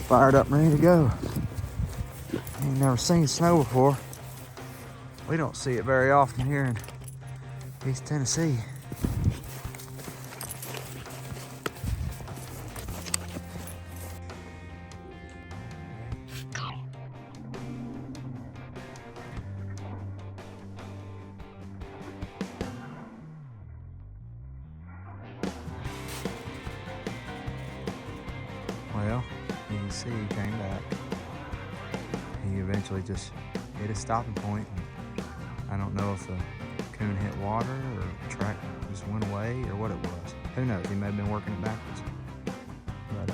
fired up and ready to go. Ain't never seen snow before. We don't see it very often here in East Tennessee. Well, you can see he came back. He eventually just hit a stopping point. I don't know if the coon hit water or the track just went away or what it was. Who knows? He may have been working it backwards. But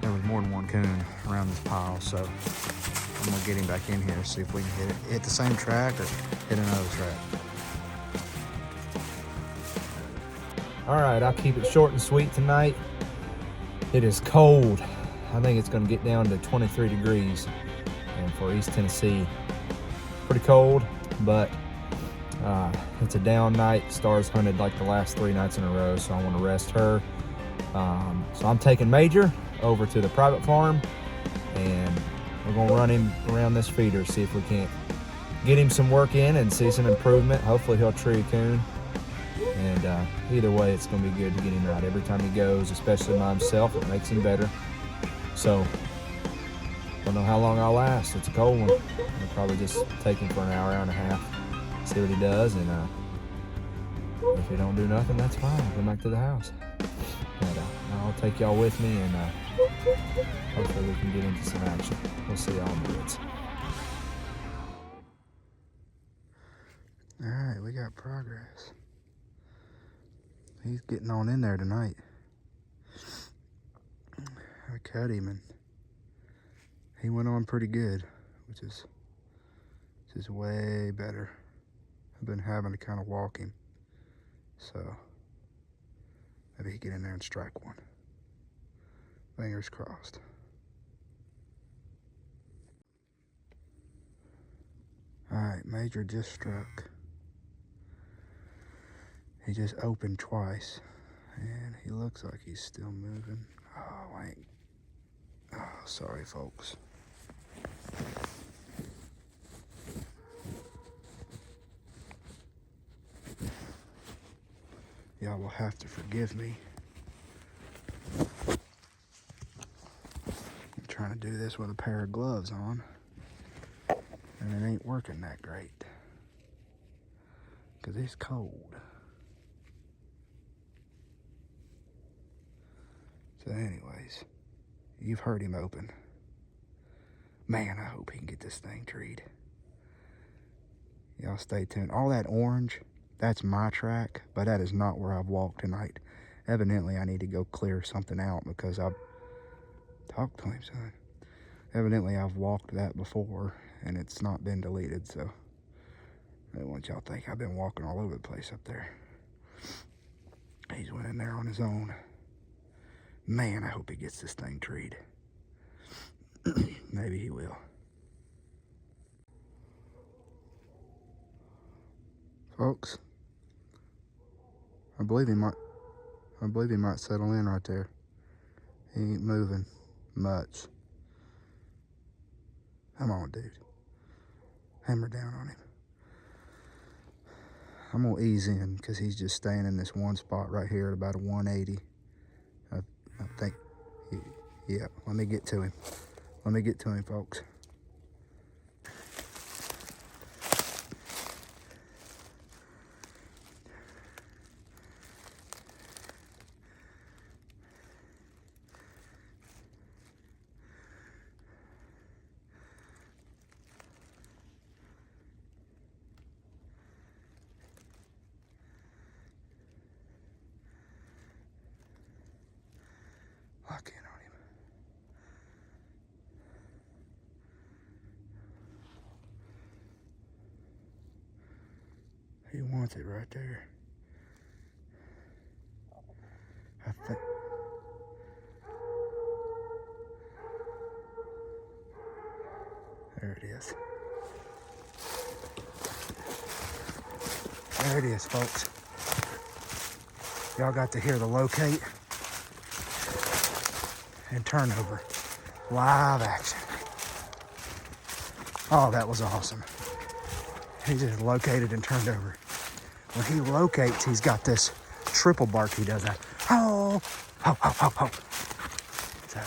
there was more than one coon around this pile, so I'm gonna get him back in here, see if we can hit the same track or hit another track. All right, I'll keep it short and sweet tonight. It is cold. I think it's gonna get down to 23 degrees. And for East Tennessee, pretty cold, but it's a down night. Stars hunted like the last 3 nights in a row, so I want to rest her. So I'm taking Major over to the private farm, and we're gonna run him around this feeder, see if we can't get him some work in and see some improvement. Hopefully he'll tree a coon. And either way, it's gonna be good to get him out. Every time he goes, especially by himself, it makes him better. So, don't know how long I'll last. It's a cold one. I'll probably just take him for an hour, hour and a half, see what he does, and if he don't do nothing, that's fine. I'll go back to the house. But I'll take y'all with me, and hopefully we can get into some action. We'll see y'all in the woods. All right, we got progress. He's getting on in there tonight. I cut him and he went on pretty good, which is way better. I've been having to kind of walk him, so maybe he get in there and strike one. Fingers crossed. All right, Major just struck. He just opened twice, and he looks like he's still moving. Oh, sorry, folks. Y'all will have to forgive me. I'm trying to do this with a pair of gloves on, and it ain't working that great, because it's cold. So anyways, you've heard him open. Man, I hope he can get this thing treed. Y'all stay tuned. All that orange, that's my track, but that is not where I've walked tonight. Evidently, I need to go clear something out because I've talked to him, son. Evidently, I've walked that before, and it's not been deleted, so I don't want y'all to think I've been walking all over the place up there. He's went in there on his own. Man, I hope he gets this thing treed. Maybe he will. Folks, I believe he might settle in right there. He ain't moving much. Come on, dude. Hammer down on him. I'm gonna ease in because he's just staying in this one spot right here at about a 180. I think, yeah, let me get to him. Let me get to him, folks. Lock in on him. He wants it right there. I think. There it is. There it is, folks. Y'all got to hear the locate. and turnover. Live action. Oh, that was awesome. He just located and turned over. When he locates, he's got this triple bark he does that. Oh, ho, ho, ho, ho. So,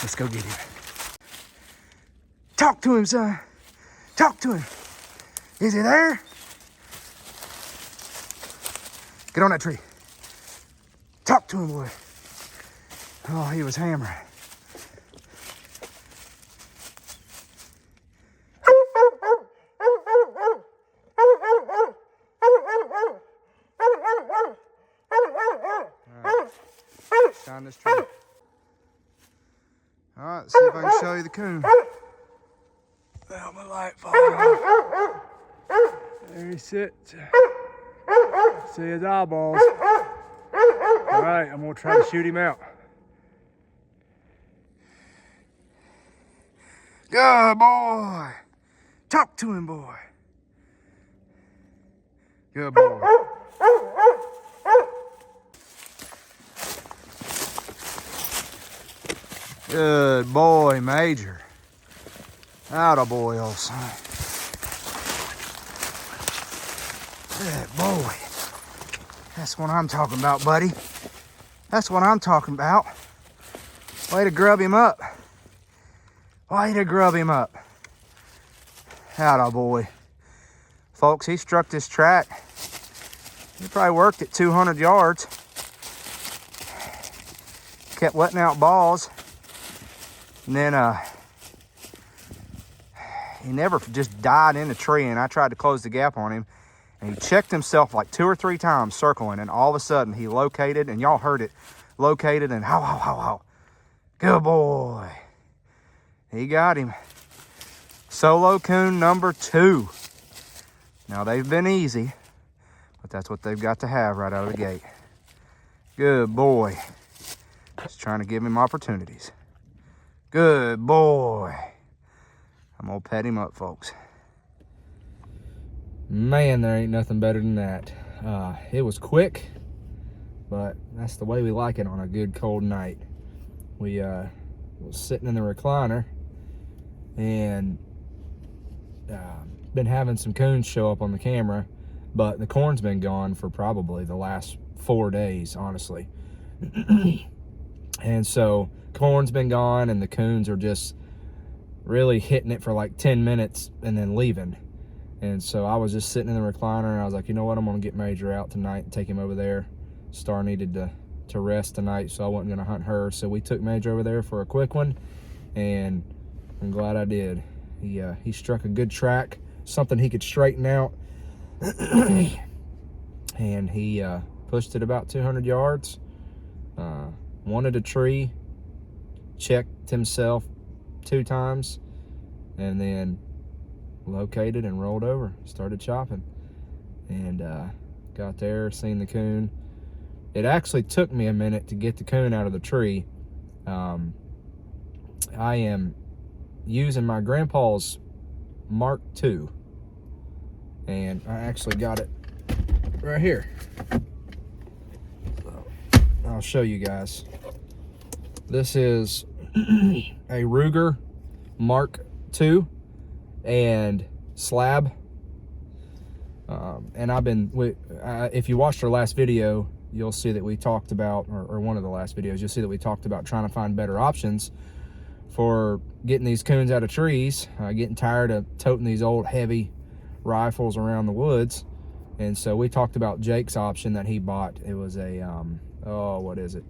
let's go get him. Talk to him, son. Talk to him. Is he there? Get on that tree. Talk to him, boy. Oh, he was hammering. Down this tree. All right, let's see if I can show you the coon. Well, my light falling off. There he sits. See his eyeballs. All right, I'm gonna try to shoot him out. Good boy. Talk to him, boy. Good boy. Good boy, Major. Atta boy, old son. Good boy. That's what I'm talking about, buddy. That's what I'm talking about. Way to grub him up. Way to grub him up. Atta boy. Folks, he struck this track. He probably worked at 200 yards. Kept letting out balls. And then he never just died in the tree, and I tried to close the gap on him. And he checked himself like 2 or 3 times circling, and all of a sudden he located, and y'all heard it, located, and how, how, how, how. Good boy. He got him. Solo coon number 2. Now, they've been easy, but that's what they've got to have right out of the gate. Good boy. Just trying to give him opportunities. Good boy. I'm gonna pet him up, folks. Man, there ain't nothing better than that. It was quick, but that's the way we like it on a good cold night. We was sitting in the recliner and been having some coons show up on the camera, but the corn's been gone for probably the last 4 days, honestly. And so corn's been gone, and the coons are just really hitting it for like 10 minutes and then leaving. And so I was just sitting in the recliner, and I was like, you know what, I'm gonna get Major out tonight and take him over there. Star needed to rest tonight, so I wasn't gonna hunt her. So we took Major over there for a quick one, and I'm glad I did. He struck a good track, something he could straighten out. And he pushed it about 200 yards, wanted a tree, checked himself 2 times, and then located and rolled over, started chopping, and got there, seen the coon. It actually took me a minute to get the coon out of the tree. I am using my grandpa's Mark II, and I actually got it right here. So I'll show you guys. This is a Ruger Mark II and slab. And I've been, if you watched our last video, you'll see that we talked about, or one of the last videos, you'll see that we talked about trying to find better options for getting these coons out of trees, getting tired of toting these old heavy rifles around the woods. And so we talked about Jake's option that he bought. It was a, oh, what is it?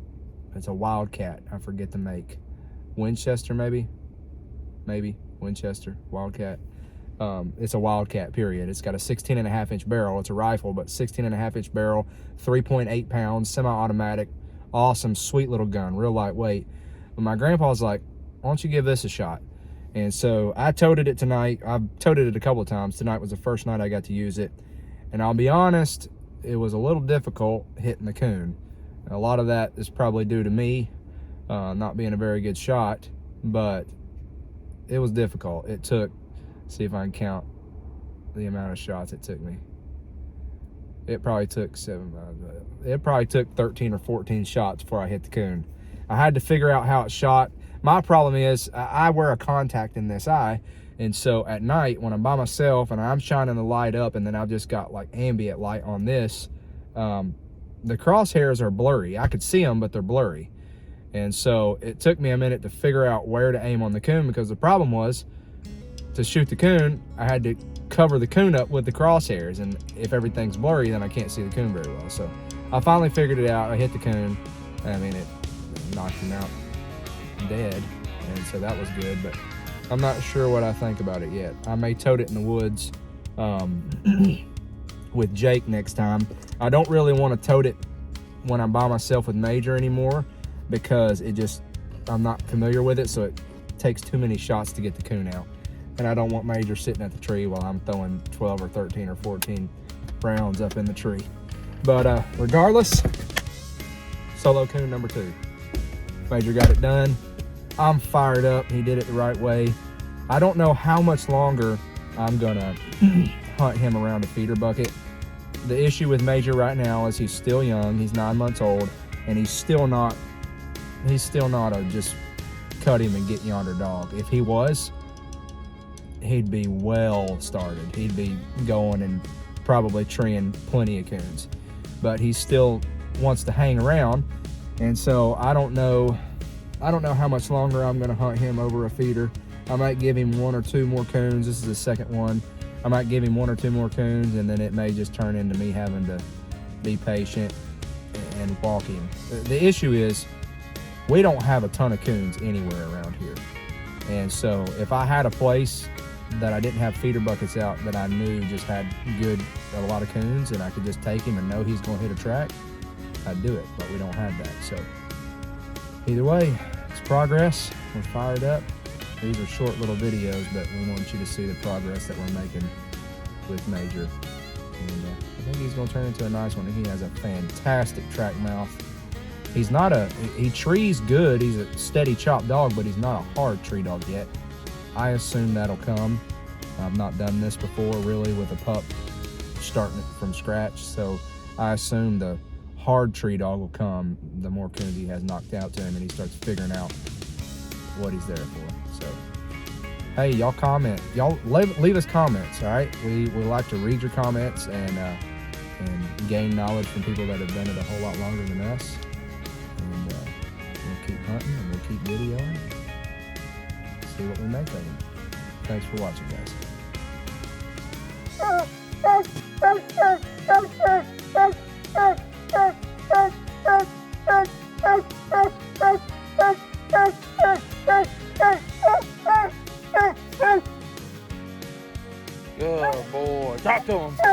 It's a Wildcat. I forget the make. Winchester, maybe? Winchester, Wildcat. It's a Wildcat, period. It's got a 16.5-inch barrel. It's a rifle, but 16.5-inch barrel, 3.8 pounds, semi-automatic. Awesome, sweet little gun, real lightweight. But my grandpa's like, why don't you give this a shot? And so I toted it tonight. I've toted it a couple of times. Tonight was the first night I got to use it. And I'll be honest, it was a little difficult hitting the coon. A lot of that is probably due to me not being a very good shot, but it was difficult. It took, see if I can count the amount of shots it took me. It probably took 13 or 14 shots before I hit the coon. I had to figure out how it shot. My problem is I wear a contact in this eye, and so at night when I'm by myself and I'm shining the light up, and then I've just got like ambient light on this, the crosshairs are blurry. I could see them, but they're blurry. And so it took me a minute to figure out where to aim on the coon, because the problem was, to shoot the coon, I had to cover the coon up with the crosshairs, and if everything's blurry, then I can't see the coon very well. So I finally figured it out. I hit the coon. I mean, it knocked him out dead, and so that was good, but I'm not sure what I think about it yet. I may tote it in the woods with Jake next time. I don't really want to tote it when I'm by myself with Major anymore, because I'm not familiar with it, so it takes too many shots to get the coon out. And I don't want Major sitting at the tree while I'm throwing 12 or 13 or 14 rounds up in the tree. But regardless, solo coon number 2. Major got it done. I'm fired up. He did it the right way. I don't know how much longer I'm gonna hunt him around a feeder bucket. The issue with Major right now is he's still young. He's 9 months old, and he's still not a just cut him and get yonder dog. If he was, he'd be well started. He'd be going and probably treeing plenty of coons. But he still wants to hang around, and so I don't know how much longer I'm going to hunt him over a feeder. I might give him 1 or 2 more coons. This is the second one. I might give him 1 or 2 more coons, and then it may just turn into me having to be patient and walk him. The issue is, we don't have a ton of coons anywhere around here. And so if I had a place that I didn't have feeder buckets out that I knew just had a lot of coons, and I could just take him and know he's going to hit a track, I'd do it. But we don't have that. So either way, it's progress. We're fired up. These are short little videos, but we want you to see the progress that we're making with Major. And I think he's going to turn into a nice one. He has a fantastic track mouth. He trees good. He's a steady chop dog, but he's not a hard tree dog yet. I assume that'll come. I've not done this before really with a pup starting it from scratch, so I assume the hard tree dog will come the more coons he has knocked out to him and he starts figuring out what he's there for. So hey, y'all comment. Y'all leave us comments, all right? We like to read your comments and gain knowledge from people that have done it a whole lot longer than us. And we'll keep hunting and we'll keep videoing. See what we make of them. Thanks for watching, guys. Good boy. Talk to him.